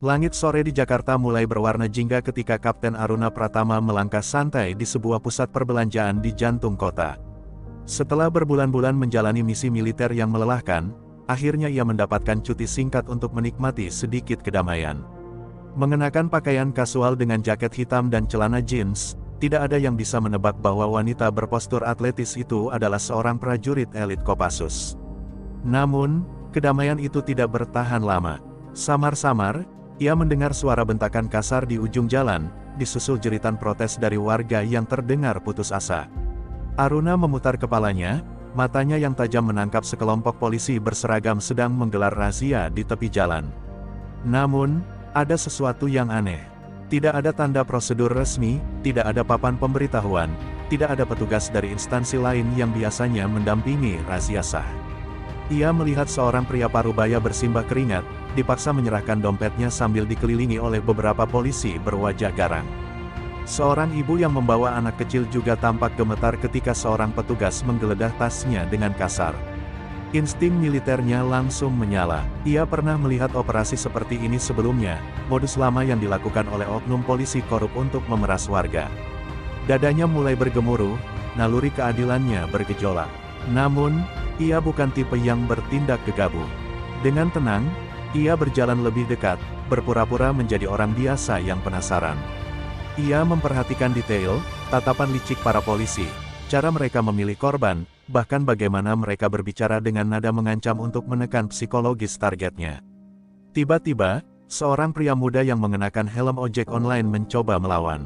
Langit sore di Jakarta mulai berwarna jingga ketika Kapten Aruna Pratama melangkah santai di sebuah pusat perbelanjaan di jantung kota. Setelah berbulan-bulan menjalani misi militer yang melelahkan, akhirnya ia mendapatkan cuti singkat untuk menikmati sedikit kedamaian. Mengenakan pakaian kasual dengan jaket hitam dan celana jeans, tidak ada yang bisa menebak bahwa wanita berpostur atletis itu adalah seorang prajurit elit Kopassus. Namun, kedamaian itu tidak bertahan lama. Samar-samar, ia mendengar suara bentakan kasar di ujung jalan, disusul jeritan protes dari warga yang terdengar putus asa. Aruna memutar kepalanya, matanya yang tajam menangkap sekelompok polisi berseragam sedang menggelar razia di tepi jalan. Namun, ada sesuatu yang aneh. Tidak ada tanda prosedur resmi, tidak ada papan pemberitahuan, tidak ada petugas dari instansi lain yang biasanya mendampingi razia sah. Ia melihat seorang pria parubaya bersimbah keringat, dipaksa menyerahkan dompetnya sambil dikelilingi oleh beberapa polisi berwajah garang. Seorang ibu yang membawa anak kecil juga tampak gemetar ketika seorang petugas menggeledah tasnya dengan kasar. Insting militernya langsung menyala. Ia pernah melihat operasi seperti ini sebelumnya, modus lama yang dilakukan oleh oknum polisi korup untuk memeras warga. Dadanya mulai bergemuruh, naluri keadilannya bergejolak. Namun, ia bukan tipe yang bertindak gegabah. Dengan tenang, ia berjalan lebih dekat, berpura-pura menjadi orang biasa yang penasaran. Ia memperhatikan detail, tatapan licik para polisi, cara mereka memilih korban, bahkan bagaimana mereka berbicara dengan nada mengancam untuk menekan psikologis targetnya. Tiba-tiba, seorang pria muda yang mengenakan helm ojek online mencoba melawan.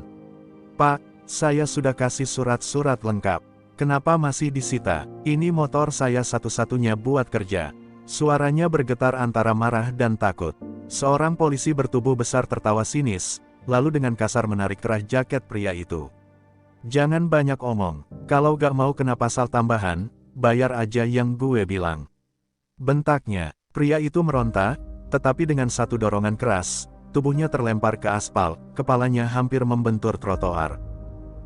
"Pak, saya sudah kasih surat-surat lengkap. Kenapa masih disita? Ini motor saya satu-satunya buat kerja." Suaranya bergetar antara marah dan takut. Seorang polisi bertubuh besar tertawa sinis, lalu dengan kasar menarik kerah jaket pria itu. "Jangan banyak omong, kalau gak mau kena pasal tambahan, bayar aja yang gue bilang." Bentaknya, pria itu meronta, tetapi dengan satu dorongan keras, tubuhnya terlempar ke aspal, kepalanya hampir membentur trotoar.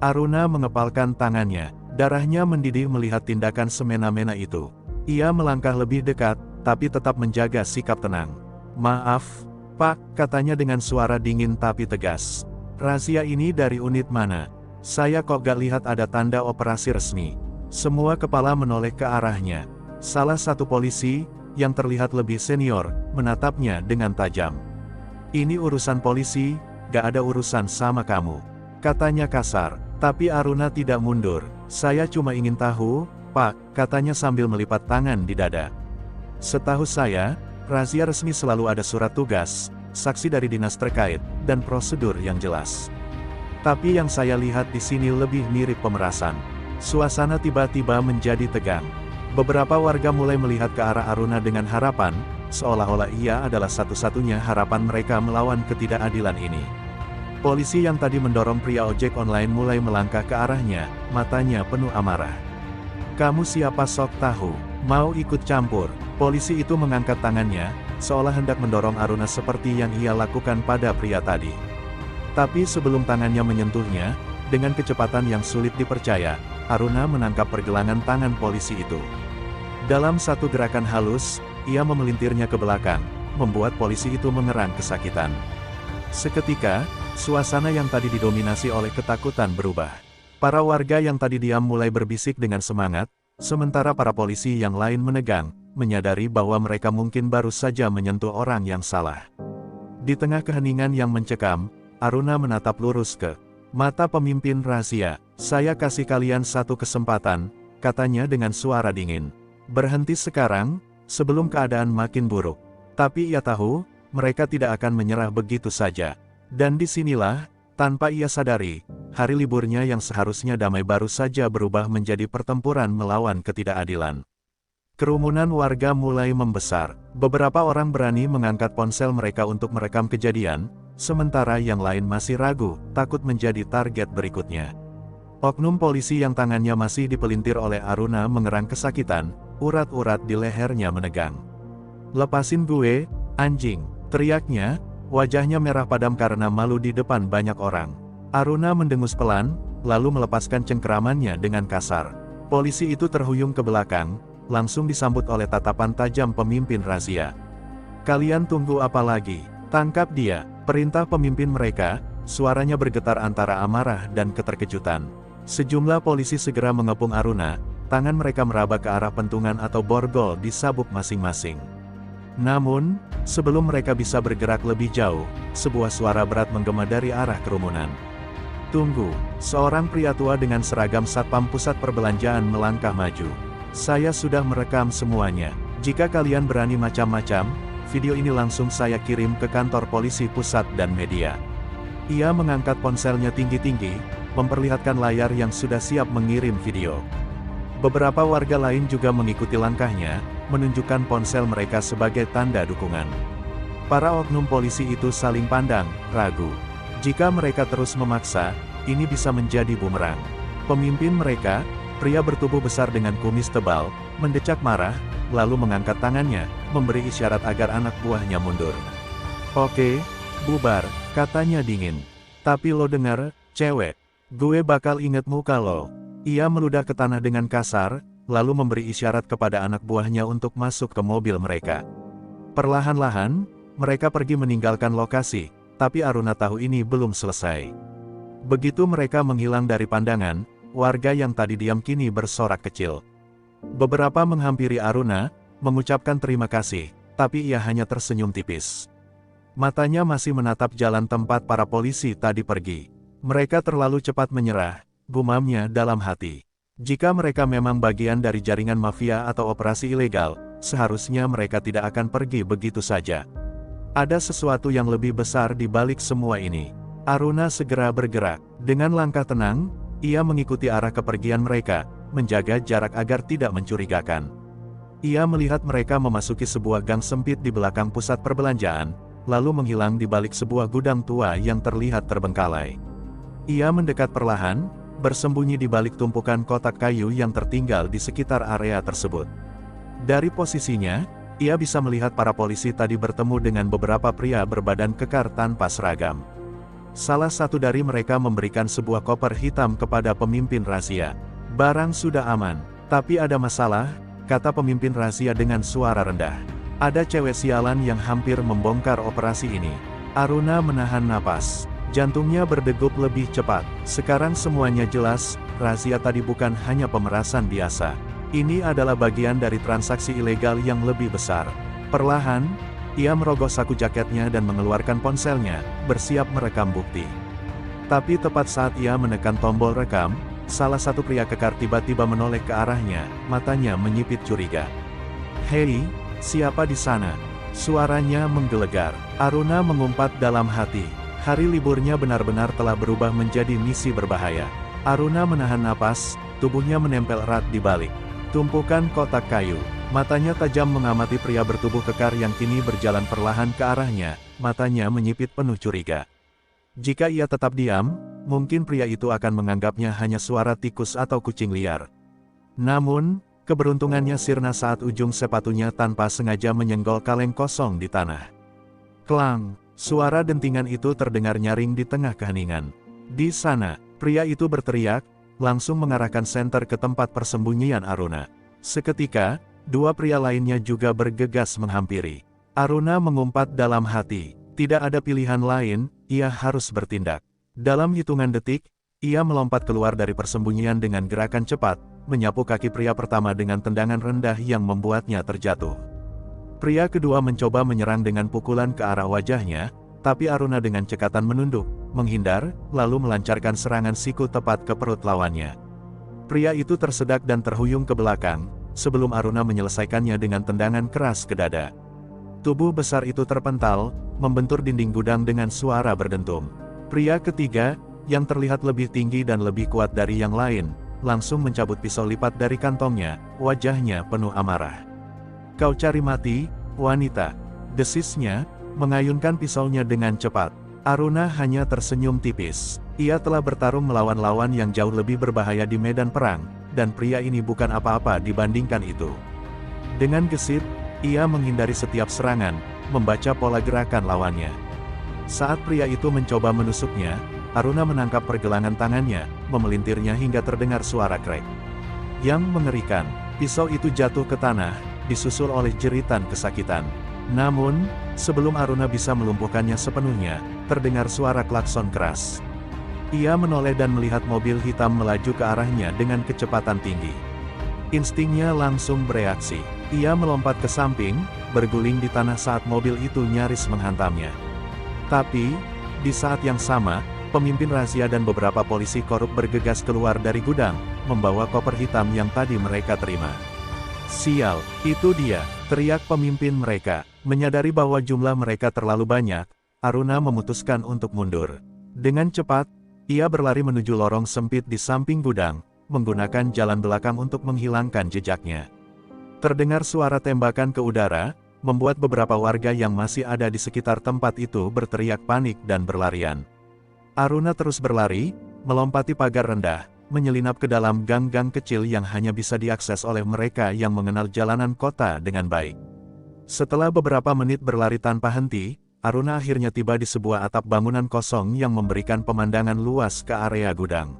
Aruna mengepalkan tangannya, darahnya mendidih melihat tindakan semena-mena itu. Ia melangkah lebih dekat, tapi tetap menjaga sikap tenang. "Maaf, Pak," katanya dengan suara dingin tapi tegas. "Razia ini dari unit mana? Saya kok gak lihat ada tanda operasi resmi." Semua kepala menoleh ke arahnya. Salah satu polisi, yang terlihat lebih senior, menatapnya dengan tajam. "Ini urusan polisi, gak ada urusan sama kamu," katanya kasar. Tapi Aruna tidak mundur. "Saya cuma ingin tahu, Pak," katanya sambil melipat tangan di dada. "Setahu saya, razia resmi selalu ada surat tugas, saksi dari dinas terkait, dan prosedur yang jelas. Tapi yang saya lihat di sini lebih mirip pemerasan." Suasana tiba-tiba menjadi tegang. Beberapa warga mulai melihat ke arah Aruna dengan harapan, seolah-olah ia adalah satu-satunya harapan mereka melawan ketidakadilan ini. Polisi yang tadi mendorong pria ojek online mulai melangkah ke arahnya, matanya penuh amarah. "Kamu siapa sok tahu? Mau ikut campur?" Polisi itu mengangkat tangannya, seolah hendak mendorong Aruna seperti yang ia lakukan pada pria tadi. Tapi sebelum tangannya menyentuhnya, dengan kecepatan yang sulit dipercaya, Aruna menangkap pergelangan tangan polisi itu. Dalam satu gerakan halus, ia memelintirnya ke belakang, membuat polisi itu mengerang kesakitan. Seketika, suasana yang tadi didominasi oleh ketakutan berubah. Para warga yang tadi diam mulai berbisik dengan semangat, sementara para polisi yang lain menegang, menyadari bahwa mereka mungkin baru saja menyentuh orang yang salah. Di tengah keheningan yang mencekam, Aruna menatap lurus ke mata pemimpin razia. "Saya kasih kalian satu kesempatan," katanya dengan suara dingin. "Berhenti sekarang, sebelum keadaan makin buruk." Tapi ia tahu, mereka tidak akan menyerah begitu saja. Dan disinilah, tanpa ia sadari, hari liburnya yang seharusnya damai baru saja berubah menjadi pertempuran melawan ketidakadilan. Kerumunan warga mulai membesar. Beberapa orang berani mengangkat ponsel mereka untuk merekam kejadian, sementara yang lain masih ragu, takut menjadi target berikutnya. Oknum polisi yang tangannya masih dipelintir oleh Aruna mengerang kesakitan, urat-urat di lehernya menegang. "Lepasin gue, anjing!" teriaknya, wajahnya merah padam karena malu di depan banyak orang. Aruna mendengus pelan, lalu melepaskan cengkeramannya dengan kasar. Polisi itu terhuyung ke belakang, langsung disambut oleh tatapan tajam pemimpin razia. "Kalian tunggu apa lagi? Tangkap dia, perintah pemimpin mereka, suaranya bergetar antara amarah dan keterkejutan. Sejumlah polisi segera mengepung Aruna, tangan mereka meraba ke arah pentungan atau borgol di sabuk masing-masing. Namun, sebelum mereka bisa bergerak lebih jauh, sebuah suara berat menggema dari arah kerumunan. "Tunggu!" Seorang pria tua dengan seragam satpam pusat perbelanjaan melangkah maju. "Saya sudah merekam semuanya. Jika kalian berani macam-macam, video ini langsung saya kirim ke kantor polisi pusat dan media." Ia mengangkat ponselnya tinggi-tinggi, memperlihatkan layar yang sudah siap mengirim video. Beberapa warga lain juga mengikuti langkahnya, menunjukkan ponsel mereka sebagai tanda dukungan. Para oknum polisi itu saling pandang, ragu. Jika mereka terus memaksa, ini bisa menjadi bumerang. Pemimpin mereka, pria bertubuh besar dengan kumis tebal, mendecak marah, lalu mengangkat tangannya, memberi isyarat agar anak buahnya mundur. "Oke, bubar," katanya dingin. "Tapi lo dengar, cewek, gue bakal inget muka lo." Ia meludah ke tanah dengan kasar, lalu memberi isyarat kepada anak buahnya untuk masuk ke mobil mereka. Perlahan-lahan, mereka pergi meninggalkan lokasi, tapi Aruna tahu ini belum selesai. Begitu mereka menghilang dari pandangan, warga yang tadi diam kini bersorak kecil. Beberapa menghampiri Aruna, mengucapkan terima kasih, tapi ia hanya tersenyum tipis. Matanya masih menatap jalan tempat para polisi tadi pergi. Mereka terlalu cepat menyerah, gumamnya dalam hati. Jika mereka memang bagian dari jaringan mafia atau operasi ilegal, seharusnya mereka tidak akan pergi begitu saja. Ada sesuatu yang lebih besar di balik semua ini. Aruna segera bergerak. Dengan langkah tenang, ia mengikuti arah kepergian mereka, menjaga jarak agar tidak mencurigakan. Ia melihat mereka memasuki sebuah gang sempit di belakang pusat perbelanjaan, lalu menghilang di balik sebuah gudang tua yang terlihat terbengkalai. Ia mendekat perlahan, bersembunyi di balik tumpukan kotak kayu yang tertinggal di sekitar area tersebut. Dari posisinya, ia bisa melihat para polisi tadi bertemu dengan beberapa pria berbadan kekar tanpa seragam. Salah satu dari mereka memberikan sebuah koper hitam kepada pemimpin rahasia. "Barang sudah aman, tapi ada masalah," kata pemimpin rahasia dengan suara rendah. "Ada cewek sialan yang hampir membongkar operasi ini." Aruna menahan napas. Jantungnya berdegup lebih cepat. Sekarang semuanya jelas, rahasia tadi bukan hanya pemerasan biasa. Ini adalah bagian dari transaksi ilegal yang lebih besar. Perlahan, ia merogoh saku jaketnya dan mengeluarkan ponselnya, bersiap merekam bukti. Tapi tepat saat ia menekan tombol rekam, salah satu pria kekar tiba-tiba menoleh ke arahnya, matanya menyipit curiga. "Hei, siapa di sana?" Suaranya menggelegar. Aruna mengumpat dalam hati. Hari liburnya benar-benar telah berubah menjadi misi berbahaya. Aruna menahan napas, tubuhnya menempel erat di balik tumpukan kotak kayu. Matanya tajam mengamati pria bertubuh kekar yang kini berjalan perlahan ke arahnya, matanya menyipit penuh curiga. Jika ia tetap diam, mungkin pria itu akan menganggapnya hanya suara tikus atau kucing liar. Namun, keberuntungannya sirna saat ujung sepatunya tanpa sengaja menyenggol kaleng kosong di tanah. Klang! Suara dentingan itu terdengar nyaring di tengah keheningan. Di sana, pria itu berteriak, langsung mengarahkan senter ke tempat persembunyian Aruna. Seketika, dua pria lainnya juga bergegas menghampiri. Aruna mengumpat dalam hati, tidak ada pilihan lain, ia harus bertindak. Dalam hitungan detik, ia melompat keluar dari persembunyian dengan gerakan cepat, menyapu kaki pria pertama dengan tendangan rendah yang membuatnya terjatuh. Pria kedua mencoba menyerang dengan pukulan ke arah wajahnya, tapi Aruna dengan cekatan menunduk, menghindar, lalu melancarkan serangan siku tepat ke perut lawannya. Pria itu tersedak dan terhuyung ke belakang, sebelum Aruna menyelesaikannya dengan tendangan keras ke dada. Tubuh besar itu terpental, membentur dinding gudang dengan suara berdentum. Pria ketiga, yang terlihat lebih tinggi dan lebih kuat dari yang lain, langsung mencabut pisau lipat dari kantongnya, wajahnya penuh amarah. "Kau cari mati, wanita," desisnya, mengayunkan pisaunya dengan cepat. Aruna hanya tersenyum tipis. Ia telah bertarung melawan lawan yang jauh lebih berbahaya di medan perang, dan pria ini bukan apa-apa dibandingkan itu. Dengan gesit, ia menghindari setiap serangan, membaca pola gerakan lawannya. Saat pria itu mencoba menusuknya, Aruna menangkap pergelangan tangannya, memelintirnya hingga terdengar suara krek. Yang mengerikan, pisau itu jatuh ke tanah, disusul oleh jeritan kesakitan. Namun, sebelum Aruna bisa melumpuhkannya sepenuhnya, terdengar suara klakson keras. Ia menoleh dan melihat mobil hitam melaju ke arahnya dengan kecepatan tinggi. Instingnya langsung bereaksi. Ia melompat ke samping, berguling di tanah saat mobil itu nyaris menghantamnya. Tapi, di saat yang sama, pemimpin rahasia dan beberapa polisi korup bergegas keluar dari gudang, membawa koper hitam yang tadi mereka terima. "Sial, itu dia!" teriak pemimpin mereka. Menyadari bahwa jumlah mereka terlalu banyak, Aruna memutuskan untuk mundur. Dengan cepat, ia berlari menuju lorong sempit di samping gudang, menggunakan jalan belakang untuk menghilangkan jejaknya. Terdengar suara tembakan ke udara, membuat beberapa warga yang masih ada di sekitar tempat itu berteriak panik dan berlarian. Aruna terus berlari, melompati pagar rendah, menyelinap ke dalam gang-gang kecil yang hanya bisa diakses oleh mereka yang mengenal jalanan kota dengan baik. Setelah beberapa menit berlari tanpa henti, Aruna akhirnya tiba di sebuah atap bangunan kosong yang memberikan pemandangan luas ke area gudang.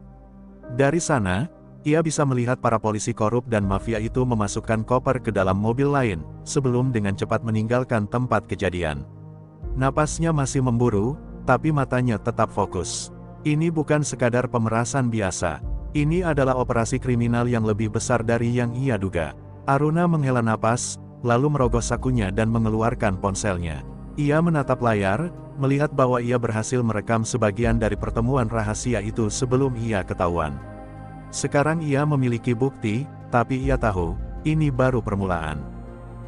Dari sana, ia bisa melihat para polisi korup dan mafia itu memasukkan koper ke dalam mobil lain, sebelum dengan cepat meninggalkan tempat kejadian. Napasnya masih memburu, tapi matanya tetap fokus. Ini bukan sekadar pemerasan biasa. Ini adalah operasi kriminal yang lebih besar dari yang ia duga. Aruna menghela napas, lalu merogoh sakunya dan mengeluarkan ponselnya. Ia menatap layar, melihat bahwa ia berhasil merekam sebagian dari pertemuan rahasia itu sebelum ia ketahuan. Sekarang ia memiliki bukti, tapi ia tahu, ini baru permulaan.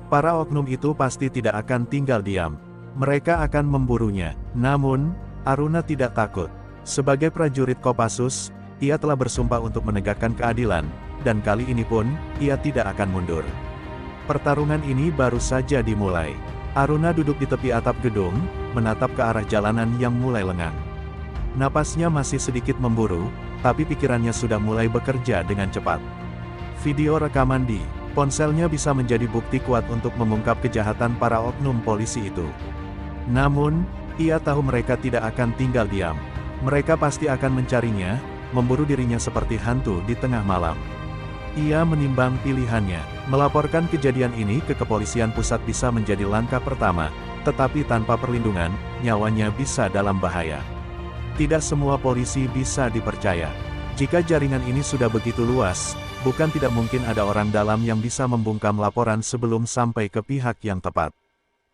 Para oknum itu pasti tidak akan tinggal diam. Mereka akan memburunya. Namun, Aruna tidak takut. Sebagai prajurit Kopassus, ia telah bersumpah untuk menegakkan keadilan, dan kali ini pun, ia tidak akan mundur. Pertarungan ini baru saja dimulai. Aruna duduk di tepi atap gedung, menatap ke arah jalanan yang mulai lengang. Napasnya masih sedikit memburu, tapi pikirannya sudah mulai bekerja dengan cepat. Video rekaman di ponselnya bisa menjadi bukti kuat untuk mengungkap kejahatan para oknum polisi itu. Namun, ia tahu mereka tidak akan tinggal diam. Mereka pasti akan mencarinya, memburu dirinya seperti hantu di tengah malam. Ia menimbang pilihannya. Melaporkan kejadian ini ke kepolisian pusat bisa menjadi langkah pertama, tetapi tanpa perlindungan, nyawanya bisa dalam bahaya. Tidak semua polisi bisa dipercaya. Jika jaringan ini sudah begitu luas, bukan tidak mungkin ada orang dalam yang bisa membungkam laporan sebelum sampai ke pihak yang tepat.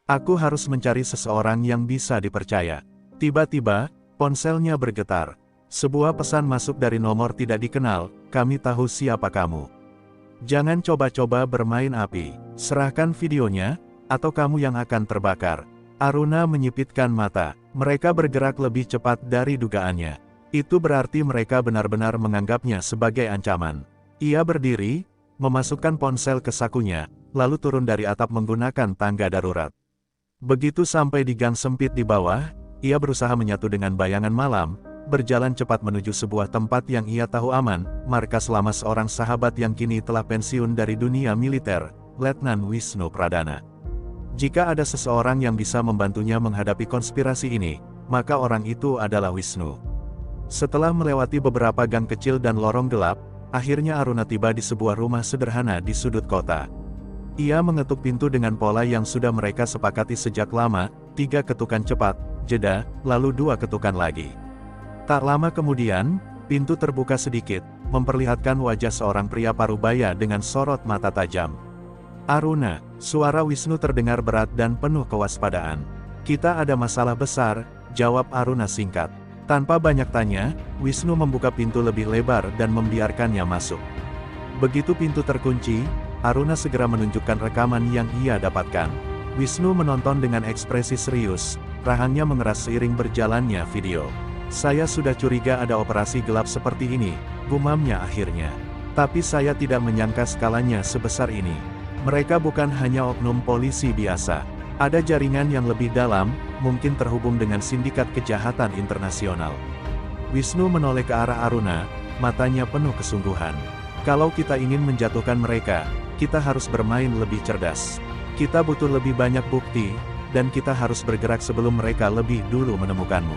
Aku harus mencari seseorang yang bisa dipercaya. Tiba-tiba, ponselnya bergetar. Sebuah pesan masuk dari nomor tidak dikenal, "Kami tahu siapa kamu. Jangan coba-coba bermain api. Serahkan videonya, atau kamu yang akan terbakar." Aruna menyipitkan mata. Mereka bergerak lebih cepat dari dugaannya. Itu berarti mereka benar-benar menganggapnya sebagai ancaman. Ia berdiri, memasukkan ponsel ke sakunya, lalu turun dari atap menggunakan tangga darurat. Begitu sampai di gang sempit di bawah, ia berusaha menyatu dengan bayangan malam, berjalan cepat menuju sebuah tempat yang ia tahu aman, markas lama seorang sahabat yang kini telah pensiun dari dunia militer, Letnan Wisnu Pradana. Jika ada seseorang yang bisa membantunya menghadapi konspirasi ini, maka orang itu adalah Wisnu. Setelah melewati beberapa gang kecil dan lorong gelap, akhirnya Aruna tiba di sebuah rumah sederhana di sudut kota. Ia mengetuk pintu dengan pola yang sudah mereka sepakati sejak lama, 3 ketukan cepat, jeda, lalu 2 ketukan lagi. Tak lama kemudian, pintu terbuka sedikit, memperlihatkan wajah seorang pria parubaya dengan sorot mata tajam. "Aruna," suara Wisnu terdengar berat dan penuh kewaspadaan. "Kita ada masalah besar," jawab Aruna singkat. Tanpa banyak tanya, Wisnu membuka pintu lebih lebar dan membiarkannya masuk. Begitu pintu terkunci, Aruna segera menunjukkan rekaman yang ia dapatkan. Wisnu menonton dengan ekspresi serius, rahangnya mengeras seiring berjalannya video. "Saya sudah curiga ada operasi gelap seperti ini," gumamnya akhirnya. "Tapi saya tidak menyangka skalanya sebesar ini. Mereka bukan hanya oknum polisi biasa. Ada jaringan yang lebih dalam, mungkin terhubung dengan sindikat kejahatan internasional." Wisnu menoleh ke arah Aruna, matanya penuh kesungguhan. "Kalau kita ingin menjatuhkan mereka, kita harus bermain lebih cerdas. Kita butuh lebih banyak bukti, dan kita harus bergerak sebelum mereka lebih dulu menemukanmu."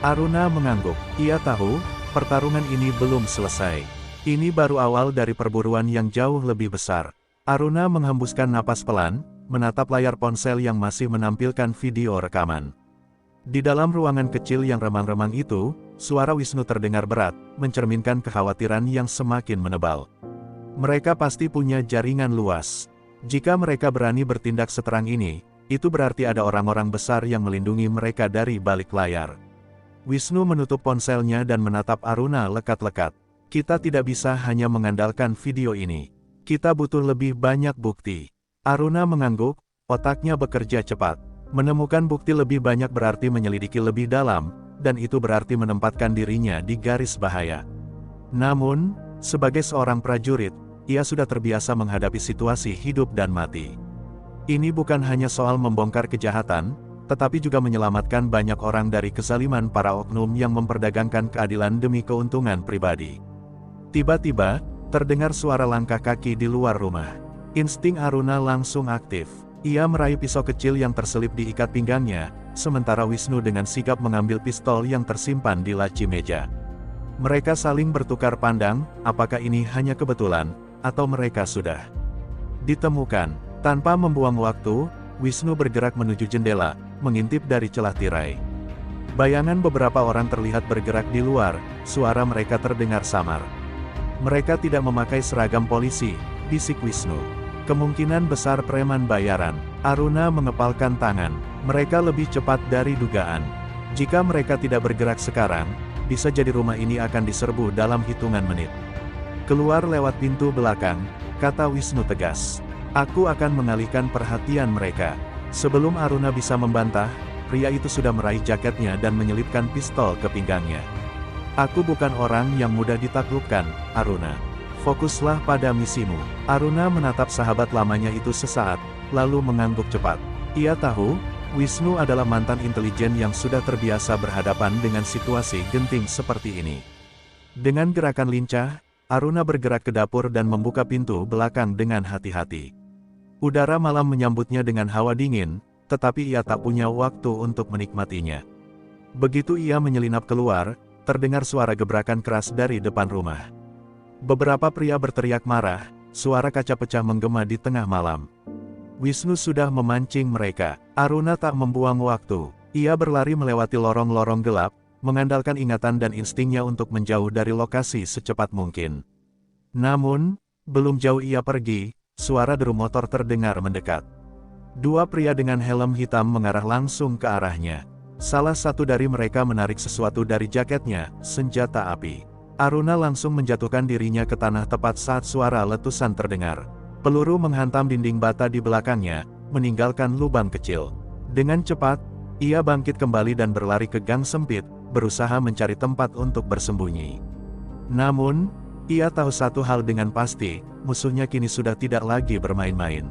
Aruna mengangguk. Ia tahu, pertarungan ini belum selesai. Ini baru awal dari perburuan yang jauh lebih besar. Aruna menghembuskan napas pelan, menatap layar ponsel yang masih menampilkan video rekaman. Di dalam ruangan kecil yang remang-remang itu, suara Wisnu terdengar berat, mencerminkan kekhawatiran yang semakin menebal. Mereka pasti punya jaringan luas. Jika mereka berani bertindak seterang ini, itu berarti ada orang-orang besar yang melindungi mereka dari balik layar. Wisnu menutup ponselnya dan menatap Aruna lekat-lekat. Kita tidak bisa hanya mengandalkan video ini. Kita butuh lebih banyak bukti. Aruna mengangguk, otaknya bekerja cepat. Menemukan bukti lebih banyak berarti menyelidiki lebih dalam, dan itu berarti menempatkan dirinya di garis bahaya. Namun, sebagai seorang prajurit, ia sudah terbiasa menghadapi situasi hidup dan mati. Ini bukan hanya soal membongkar kejahatan, tetapi juga menyelamatkan banyak orang dari kezaliman para oknum yang memperdagangkan keadilan demi keuntungan pribadi. Tiba-tiba, terdengar suara langkah kaki di luar rumah. Insting Aruna langsung aktif. Ia meraih pisau kecil yang terselip di ikat pinggangnya, sementara Wisnu dengan sigap mengambil pistol yang tersimpan di laci meja. Mereka saling bertukar pandang, apakah ini hanya kebetulan, atau mereka sudah ditemukan. Tanpa membuang waktu, Wisnu bergerak menuju jendela, mengintip dari celah tirai. Bayangan beberapa orang terlihat bergerak di luar, suara mereka terdengar samar. Mereka tidak memakai seragam polisi, bisik Wisnu. Kemungkinan besar preman bayaran. Aruna mengepalkan tangan. Mereka lebih cepat dari dugaan. Jika mereka tidak bergerak sekarang, bisa jadi rumah ini akan diserbu dalam hitungan menit. Keluar lewat pintu belakang, kata Wisnu tegas. Aku akan mengalihkan perhatian mereka. Sebelum Aruna bisa membantah, pria itu sudah meraih jaketnya dan menyelipkan pistol ke pinggangnya. Aku bukan orang yang mudah ditaklukkan, Aruna. Fokuslah pada misimu. Aruna menatap sahabat lamanya itu sesaat, lalu mengangguk cepat. Ia tahu, Wisnu adalah mantan intelijen yang sudah terbiasa berhadapan dengan situasi genting seperti ini. Dengan gerakan lincah, Aruna bergerak ke dapur dan membuka pintu belakang dengan hati-hati. Udara malam menyambutnya dengan hawa dingin, tetapi ia tak punya waktu untuk menikmatinya. Begitu ia menyelinap keluar, terdengar suara gebrakan keras dari depan rumah. Beberapa pria berteriak marah, suara kaca pecah menggema di tengah malam. Wisnu sudah memancing mereka. Aruna tak membuang waktu. Ia berlari melewati lorong-lorong gelap, mengandalkan ingatan dan instingnya untuk menjauh dari lokasi secepat mungkin. Namun, belum jauh ia pergi, suara deru motor terdengar mendekat. Dua pria dengan helm hitam mengarah langsung ke arahnya. Salah satu dari mereka menarik sesuatu dari jaketnya, senjata api. Aruna langsung menjatuhkan dirinya ke tanah tepat saat suara letusan terdengar. Peluru menghantam dinding bata di belakangnya, meninggalkan lubang kecil. Dengan cepat, ia bangkit kembali dan berlari ke gang sempit, berusaha mencari tempat untuk bersembunyi. Namun, ia tahu satu hal dengan pasti, musuhnya kini sudah tidak lagi bermain-main.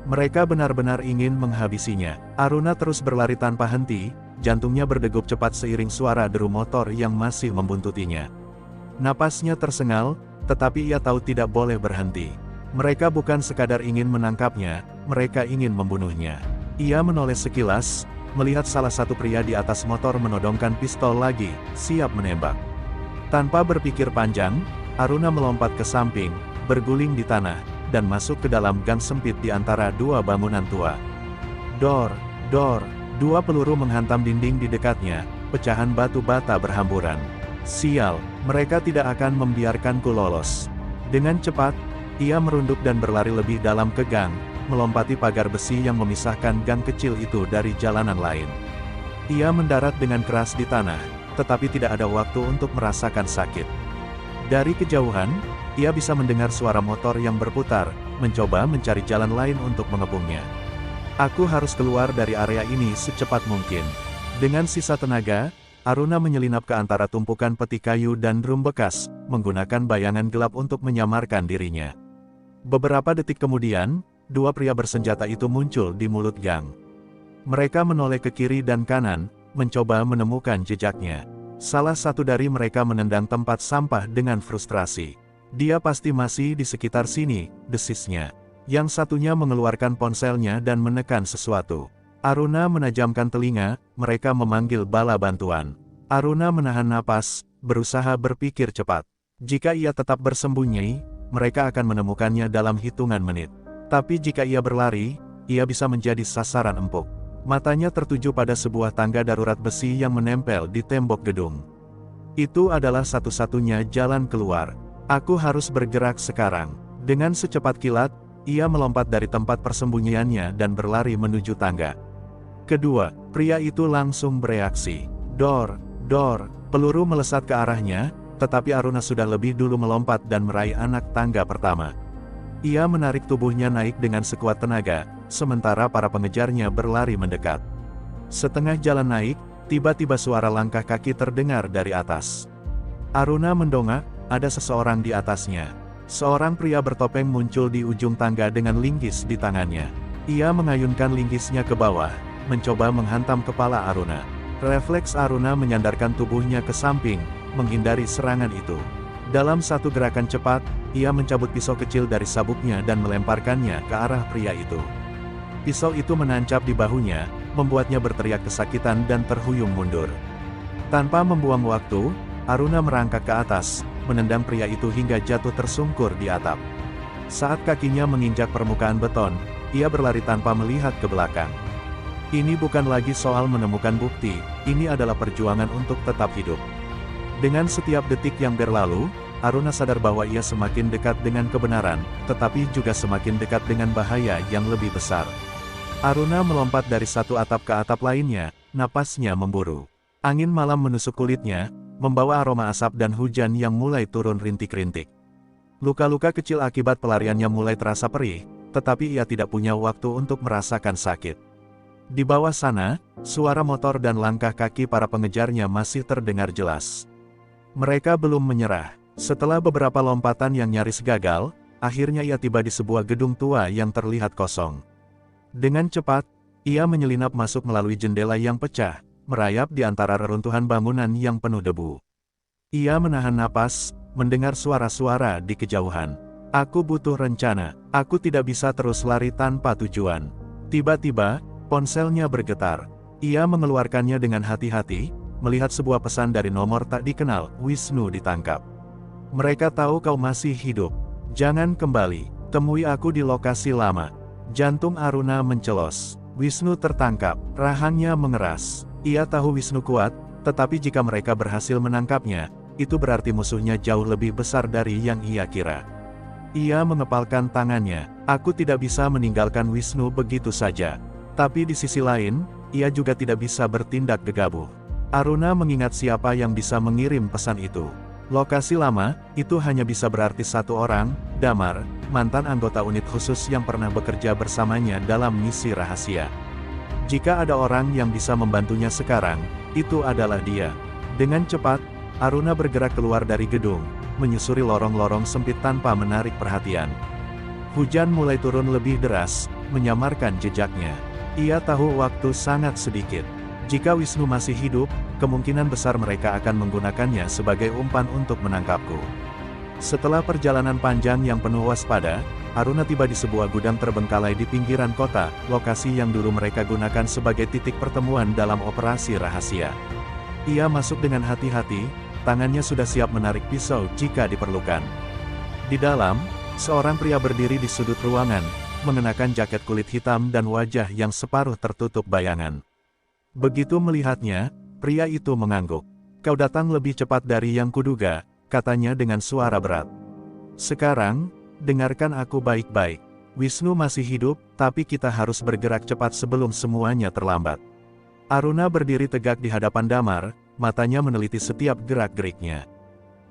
Mereka benar-benar ingin menghabisinya. Aruna terus berlari tanpa henti, jantungnya berdegup cepat seiring suara deru motor yang masih membuntutinya. Napasnya tersengal, tetapi ia tahu tidak boleh berhenti. Mereka bukan sekadar ingin menangkapnya, mereka ingin membunuhnya. Ia menoleh sekilas, melihat salah satu pria di atas motor menodongkan pistol lagi, siap menembak. Tanpa berpikir panjang, Aruna melompat ke samping, berguling di tanah, dan masuk ke dalam gang sempit di antara dua bangunan tua. Dor, dor, dua peluru menghantam dinding di dekatnya, pecahan batu bata berhamburan. Sial, mereka tidak akan membiarkanku lolos. Dengan cepat, ia merunduk dan berlari lebih dalam ke gang, melompati pagar besi yang memisahkan gang kecil itu dari jalanan lain. Ia mendarat dengan keras di tanah, tetapi tidak ada waktu untuk merasakan sakit. Dari kejauhan, ia bisa mendengar suara motor yang berputar, mencoba mencari jalan lain untuk mengepungnya. Aku harus keluar dari area ini secepat mungkin. Dengan sisa tenaga, Aruna menyelinap ke antara tumpukan peti kayu dan drum bekas, menggunakan bayangan gelap untuk menyamarkan dirinya. Beberapa detik kemudian, dua pria bersenjata itu muncul di mulut gang. Mereka menoleh ke kiri dan kanan, mencoba menemukan jejaknya. Salah satu dari mereka menendang tempat sampah dengan frustrasi. Dia pasti masih di sekitar sini, desisnya. Yang satunya mengeluarkan ponselnya dan menekan sesuatu. Aruna menajamkan telinga, mereka memanggil bala bantuan. Aruna menahan napas, berusaha berpikir cepat. Jika ia tetap bersembunyi, mereka akan menemukannya dalam hitungan menit. Tapi jika ia berlari, ia bisa menjadi sasaran empuk. Matanya tertuju pada sebuah tangga darurat besi yang menempel di tembok gedung. Itu adalah satu-satunya jalan keluar. Aku harus bergerak sekarang. Dengan secepat kilat, ia melompat dari tempat persembunyiannya dan berlari menuju tangga. Kedua, pria itu langsung bereaksi. Dor, dor, peluru melesat ke arahnya, tetapi Aruna sudah lebih dulu melompat dan meraih anak tangga pertama. Ia menarik tubuhnya naik dengan sekuat tenaga, sementara para pengejarnya berlari mendekat. Setengah jalan naik, tiba-tiba suara langkah kaki terdengar dari atas. Aruna mendongak, ada seseorang di atasnya. Seorang pria bertopeng muncul di ujung tangga dengan linggis di tangannya. Ia mengayunkan linggisnya ke bawah, mencoba menghantam kepala Aruna. Refleks Aruna menyandarkan tubuhnya ke samping, menghindari serangan itu. Dalam satu gerakan cepat, ia mencabut pisau kecil dari sabuknya dan melemparkannya ke arah pria itu. Pisau itu menancap di bahunya, membuatnya berteriak kesakitan dan terhuyung mundur. Tanpa membuang waktu, Aruna merangkak ke atas, menendang pria itu hingga jatuh tersungkur di atap. Saat kakinya menginjak permukaan beton, ia berlari tanpa melihat ke belakang. Ini bukan lagi soal menemukan bukti, ini adalah perjuangan untuk tetap hidup. Dengan setiap detik yang berlalu, Aruna sadar bahwa ia semakin dekat dengan kebenaran, tetapi juga semakin dekat dengan bahaya yang lebih besar. Aruna melompat dari satu atap ke atap lainnya, napasnya memburu. Angin malam menusuk kulitnya, membawa aroma asap dan hujan yang mulai turun rintik-rintik. Luka-luka kecil akibat pelariannya mulai terasa perih, tetapi ia tidak punya waktu untuk merasakan sakit. Di bawah sana, suara motor dan langkah kaki para pengejarnya masih terdengar jelas. Mereka belum menyerah. Setelah beberapa lompatan yang nyaris gagal, akhirnya ia tiba di sebuah gedung tua yang terlihat kosong. Dengan cepat, ia menyelinap masuk melalui jendela yang pecah, merayap di antara reruntuhan bangunan yang penuh debu. Ia menahan napas, mendengar suara-suara di kejauhan. Aku butuh rencana, aku tidak bisa terus lari tanpa tujuan. Tiba-tiba, ponselnya bergetar. Ia mengeluarkannya dengan hati-hati, melihat sebuah pesan dari nomor tak dikenal, Wisnu ditangkap. Mereka tahu kau masih hidup. Jangan kembali, temui aku di lokasi lama. Jantung Aruna mencelos. Wisnu tertangkap, rahangnya mengeras. Ia tahu Wisnu kuat, tetapi jika mereka berhasil menangkapnya, itu berarti musuhnya jauh lebih besar dari yang ia kira. Ia mengepalkan tangannya, aku tidak bisa meninggalkan Wisnu begitu saja. Tapi di sisi lain, ia juga tidak bisa bertindak gegabah. Aruna mengingat siapa yang bisa mengirim pesan itu. Lokasi lama, itu hanya bisa berarti satu orang, Damar, mantan anggota unit khusus yang pernah bekerja bersamanya dalam misi rahasia. Jika ada orang yang bisa membantunya sekarang, itu adalah dia. Dengan cepat, Aruna bergerak keluar dari gedung, menyusuri lorong-lorong sempit tanpa menarik perhatian. Hujan mulai turun lebih deras, menyamarkan jejaknya. Ia tahu waktu sangat sedikit. Jika Wisnu masih hidup, kemungkinan besar mereka akan menggunakannya sebagai umpan untuk menangkapku. Setelah perjalanan panjang yang penuh waspada, Aruna tiba di sebuah gudang terbengkalai di pinggiran kota, lokasi yang dulu mereka gunakan sebagai titik pertemuan dalam operasi rahasia. Ia masuk dengan hati-hati, tangannya sudah siap menarik pisau jika diperlukan. Di dalam, seorang pria berdiri di sudut ruangan, mengenakan jaket kulit hitam dan wajah yang separuh tertutup bayangan. Begitu melihatnya, pria itu mengangguk. Kau datang lebih cepat dari yang kuduga, katanya dengan suara berat. Sekarang, dengarkan aku baik-baik. Wisnu masih hidup, tapi kita harus bergerak cepat sebelum semuanya terlambat. Aruna berdiri tegak di hadapan Damar, matanya meneliti setiap gerak-geriknya.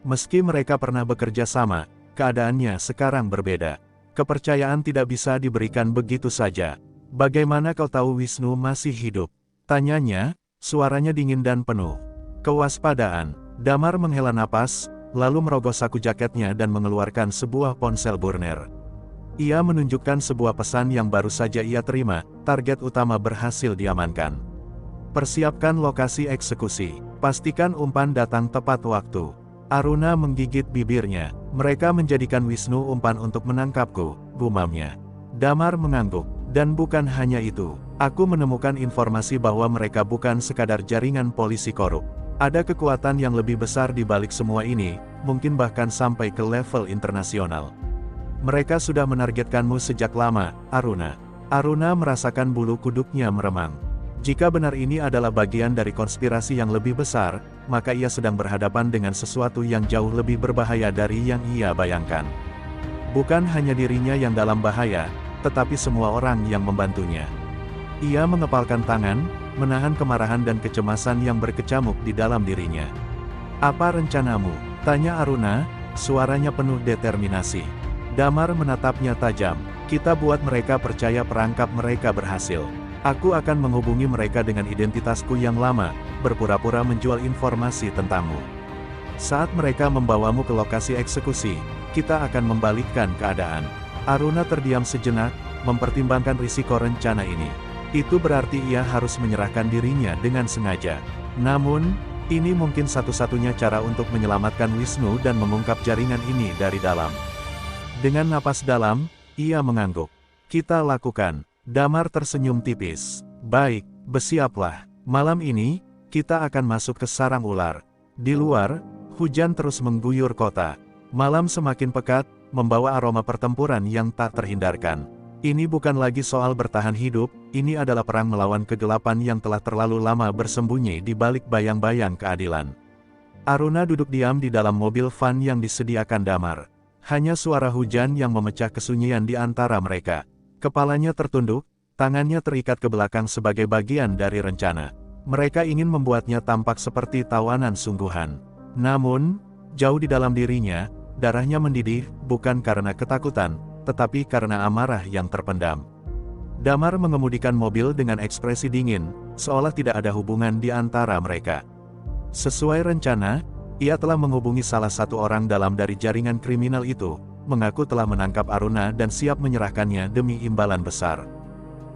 Meski mereka pernah bekerja sama, keadaannya sekarang berbeda. Kepercayaan tidak bisa diberikan begitu saja. Bagaimana kau tahu Wisnu masih hidup? Tanyanya, suaranya dingin dan penuh kewaspadaan. Damar menghela napas, lalu merogoh saku jaketnya dan mengeluarkan sebuah ponsel burner. Ia menunjukkan sebuah pesan yang baru saja ia terima, target utama berhasil diamankan. Persiapkan lokasi eksekusi, pastikan umpan datang tepat waktu. Aruna menggigit bibirnya, mereka menjadikan Wisnu umpan untuk menangkapku, gumamnya. Damar mengangguk, dan bukan hanya itu. Aku menemukan informasi bahwa mereka bukan sekadar jaringan polisi korup. Ada kekuatan yang lebih besar di balik semua ini, mungkin bahkan sampai ke level internasional. Mereka sudah menargetkanmu sejak lama, Aruna. Aruna merasakan bulu kuduknya meremang. Jika benar ini adalah bagian dari konspirasi yang lebih besar, maka ia sedang berhadapan dengan sesuatu yang jauh lebih berbahaya dari yang ia bayangkan. Bukan hanya dirinya yang dalam bahaya, tetapi semua orang yang membantunya. Ia mengepalkan tangan, menahan kemarahan dan kecemasan yang berkecamuk di dalam dirinya. "Apa rencanamu?" tanya Aruna, suaranya penuh determinasi. Damar menatapnya tajam. "Kita buat mereka percaya perangkap mereka berhasil. Aku akan menghubungi mereka dengan identitasku yang lama, berpura-pura menjual informasi tentangmu. Saat mereka membawamu ke lokasi eksekusi, kita akan membalikkan keadaan." Aruna terdiam sejenak, mempertimbangkan risiko rencana ini. Itu berarti ia harus menyerahkan dirinya dengan sengaja. Namun, ini mungkin satu-satunya cara untuk menyelamatkan Wisnu dan mengungkap jaringan ini dari dalam. Dengan napas dalam, ia mengangguk. "Kita lakukan." Damar tersenyum tipis. "Baik, bersiaplah. Malam ini, kita akan masuk ke sarang ular." Di luar, hujan terus mengguyur kota. Malam semakin pekat, membawa aroma pertempuran yang tak terhindarkan. Ini bukan lagi soal bertahan hidup, ini adalah perang melawan kegelapan yang telah terlalu lama bersembunyi di balik bayang-bayang keadilan. Aruna duduk diam di dalam mobil van yang disediakan Damar. Hanya suara hujan yang memecah kesunyian di antara mereka. Kepalanya tertunduk, tangannya terikat ke belakang sebagai bagian dari rencana. Mereka ingin membuatnya tampak seperti tawanan sungguhan. Namun, jauh di dalam dirinya, darahnya mendidih, bukan karena ketakutan, tetapi karena amarah yang terpendam. Damar mengemudikan mobil dengan ekspresi dingin, seolah tidak ada hubungan di antara mereka. Sesuai rencana, ia telah menghubungi salah satu orang dalam dari jaringan kriminal itu, mengaku telah menangkap Aruna dan siap menyerahkannya demi imbalan besar.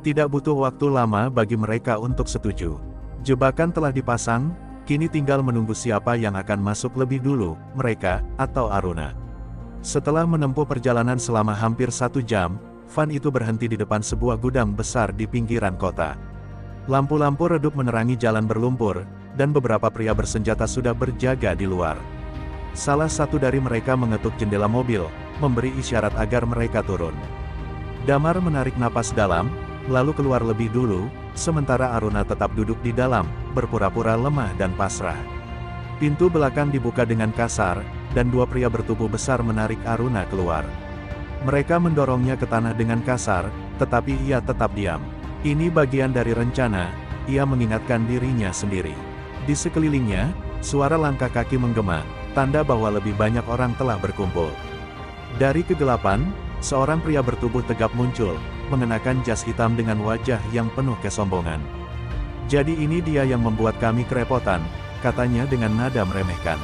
Tidak butuh waktu lama bagi mereka untuk setuju. Jebakan telah dipasang, kini tinggal menunggu siapa yang akan masuk lebih dulu, mereka, atau Aruna. Setelah menempuh perjalanan selama hampir 1 jam, van itu berhenti di depan sebuah gudang besar di pinggiran kota. Lampu-lampu redup menerangi jalan berlumpur, dan beberapa pria bersenjata sudah berjaga di luar. Salah satu dari mereka mengetuk jendela mobil, memberi isyarat agar mereka turun. Damar menarik napas dalam, lalu keluar lebih dulu, sementara Aruna tetap duduk di dalam, berpura-pura lemah dan pasrah. Pintu belakang dibuka dengan kasar, dan 2 pria bertubuh besar menarik Aruna keluar. Mereka mendorongnya ke tanah dengan kasar, tetapi ia tetap diam. Ini bagian dari rencana, ia mengingatkan dirinya sendiri. Di sekelilingnya, suara langkah kaki menggema, tanda bahwa lebih banyak orang telah berkumpul. Dari kegelapan, seorang pria bertubuh tegap muncul, mengenakan jas hitam dengan wajah yang penuh kesombongan. "Jadi ini dia yang membuat kami kerepotan," katanya dengan nada meremehkan.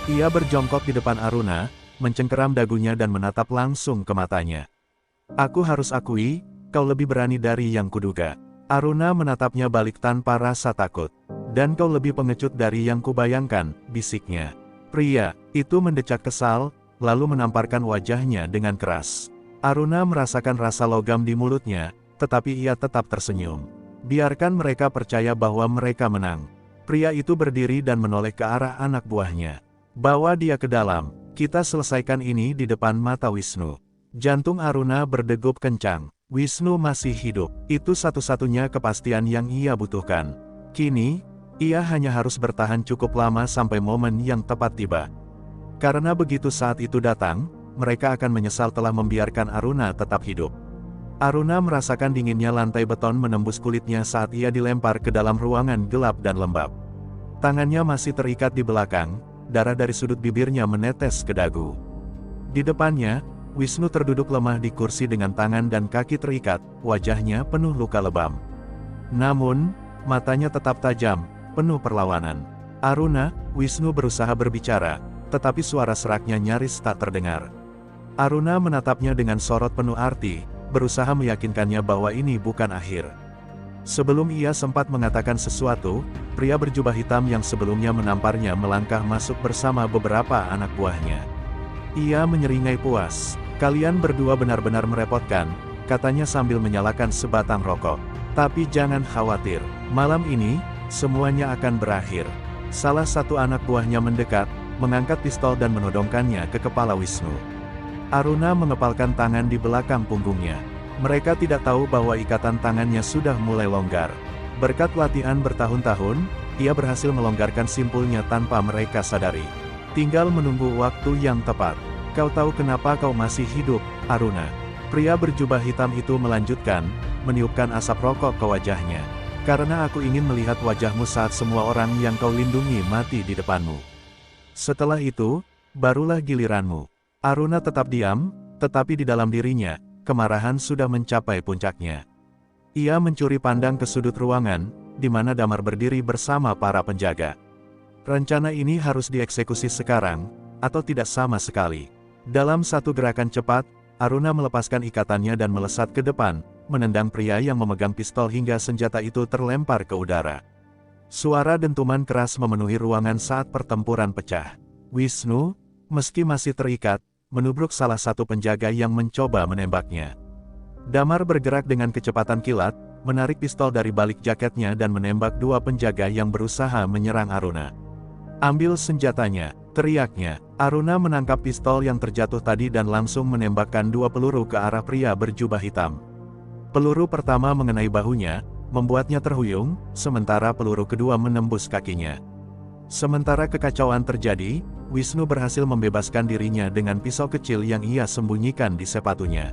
Ia berjongkok di depan Aruna, mencengkeram dagunya dan menatap langsung ke matanya. "Aku harus akui, kau lebih berani dari yang kuduga." Aruna menatapnya balik tanpa rasa takut. "Dan kau lebih pengecut dari yang kubayangkan," bisiknya. Pria itu mendecak kesal, lalu menamparkan wajahnya dengan keras. Aruna merasakan rasa logam di mulutnya, tetapi ia tetap tersenyum. Biarkan mereka percaya bahwa mereka menang. Pria itu berdiri dan menoleh ke arah anak buahnya. "Bawa dia ke dalam, kita selesaikan ini di depan mata Wisnu." Jantung Aruna berdegup kencang. Wisnu masih hidup, itu satu-satunya kepastian yang ia butuhkan. Kini, ia hanya harus bertahan cukup lama sampai momen yang tepat tiba. Karena begitu saat itu datang, mereka akan menyesal telah membiarkan Aruna tetap hidup. Aruna merasakan dinginnya lantai beton menembus kulitnya saat ia dilempar ke dalam ruangan gelap dan lembab. Tangannya masih terikat di belakang, darah dari sudut bibirnya menetes ke dagu. Di depannya, Wisnu terduduk lemah di kursi dengan tangan dan kaki terikat, wajahnya penuh luka lebam. Namun, matanya tetap tajam, penuh perlawanan. "Aruna," Wisnu berusaha berbicara, tetapi suara seraknya nyaris tak terdengar. Aruna menatapnya dengan sorot penuh arti, berusaha meyakinkannya bahwa ini bukan akhir. Sebelum ia sempat mengatakan sesuatu, pria berjubah hitam yang sebelumnya menamparnya melangkah masuk bersama beberapa anak buahnya. Ia menyeringai puas. "Kalian berdua benar-benar merepotkan," katanya sambil menyalakan sebatang rokok. "Tapi jangan khawatir, malam ini, semuanya akan berakhir." Salah satu anak buahnya mendekat, mengangkat pistol dan menodongkannya ke kepala Wisnu. Aruna mengepalkan tangan di belakang punggungnya. Mereka tidak tahu bahwa ikatan tangannya sudah mulai longgar. Berkat latihan bertahun-tahun, ia berhasil melonggarkan simpulnya tanpa mereka sadari. Tinggal menunggu waktu yang tepat. Kau tahu kenapa kau masih hidup, Aruna? Pria berjubah hitam itu melanjutkan, meniupkan asap rokok ke wajahnya. Karena aku ingin melihat wajahmu saat semua orang yang kau lindungi mati di depanmu. Setelah itu, barulah giliranmu. Aruna tetap diam, tetapi di dalam dirinya, kemarahan sudah mencapai puncaknya. Ia mencuri pandang ke sudut ruangan, di mana Damar berdiri bersama para penjaga. Rencana ini harus dieksekusi sekarang, atau tidak sama sekali. Dalam satu gerakan cepat, Aruna melepaskan ikatannya dan melesat ke depan, menendang pria yang memegang pistol hingga senjata itu terlempar ke udara. Suara dentuman keras memenuhi ruangan saat pertempuran pecah. Wisnu, meski masih terikat, menubruk salah satu penjaga yang mencoba menembaknya. Damar bergerak dengan kecepatan kilat, menarik pistol dari balik jaketnya dan menembak dua penjaga yang berusaha menyerang Aruna. "Ambil senjatanya," teriaknya. Aruna menangkap pistol yang terjatuh tadi dan langsung menembakkan dua peluru ke arah pria berjubah hitam. Peluru pertama mengenai bahunya, membuatnya terhuyung, sementara peluru kedua menembus kakinya. Sementara kekacauan terjadi, Wisnu berhasil membebaskan dirinya dengan pisau kecil yang ia sembunyikan di sepatunya.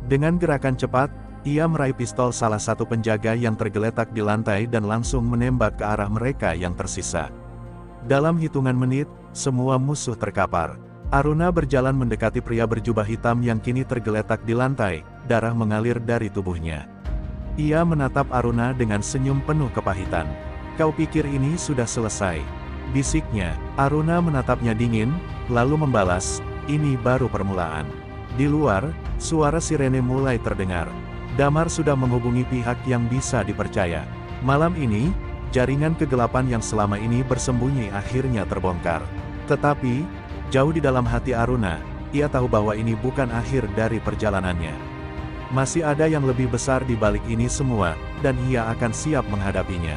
Dengan gerakan cepat, ia meraih pistol salah satu penjaga yang tergeletak di lantai dan langsung menembak ke arah mereka yang tersisa. Dalam hitungan menit, semua musuh terkapar. Aruna berjalan mendekati pria berjubah hitam yang kini tergeletak di lantai, darah mengalir dari tubuhnya. Ia menatap Aruna dengan senyum penuh kepahitan. "Kau pikir ini sudah selesai?" bisiknya. Aruna menatapnya dingin, lalu membalas, "Ini baru permulaan." Di luar, suara sirene mulai terdengar. Damar sudah menghubungi pihak yang bisa dipercaya. Malam ini, jaringan kegelapan yang selama ini bersembunyi akhirnya terbongkar. Tetapi, jauh di dalam hati Aruna, ia tahu bahwa ini bukan akhir dari perjalanannya. Masih ada yang lebih besar di balik ini semua, dan ia akan siap menghadapinya.